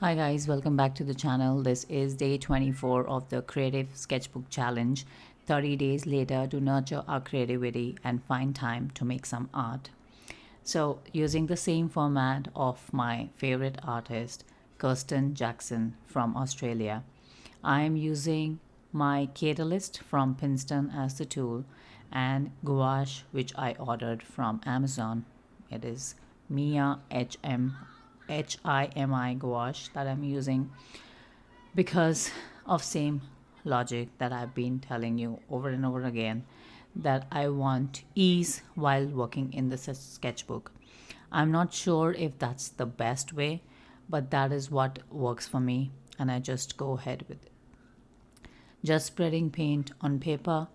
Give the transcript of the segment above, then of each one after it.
Hi guys, welcome back to the channel. This is day 24 of the Creative Sketchbook Challenge. 30 days later to nurture our creativity and find time to make some art. So, using the same format of my favorite artist, Kirsten Jackson from Australia, I am using my Catalyst from Princeton as the tool and gouache, which I ordered from Amazon. It is Mia HIMI gouache that I'm using because of same logic that I've been telling you over and over again, that I want ease while working in the sketchbook. I'm not sure if that's the best way, but that is what works for me, and I just go ahead with it. Just spreading paint on paper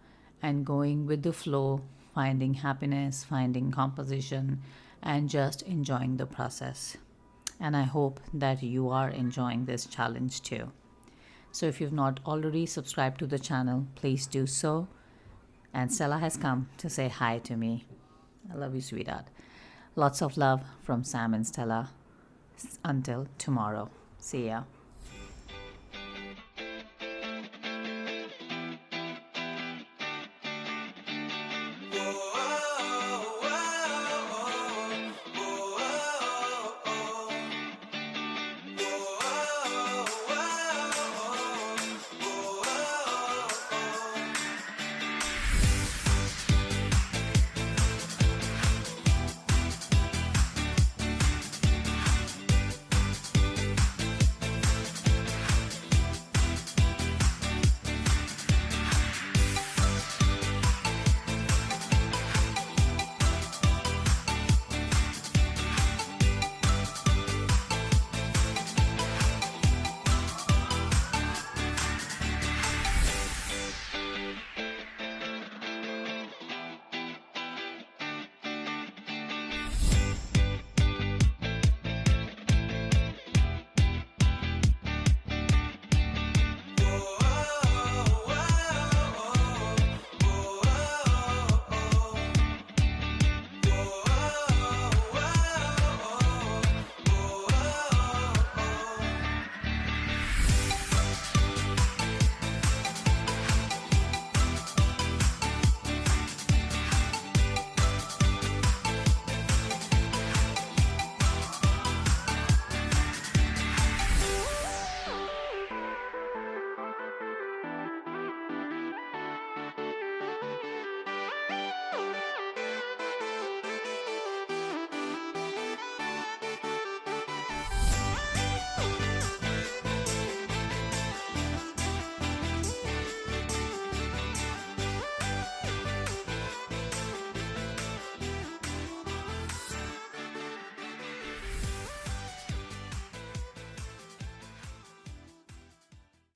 and going with the flow, finding happiness, finding composition, and just enjoying the process. And I hope that you are enjoying this challenge too. So if you've not already subscribed to the channel, please do so. And Stella has come to say hi to me. I love you, sweetheart. Lots of love from Sam and Stella. Until tomorrow. See ya.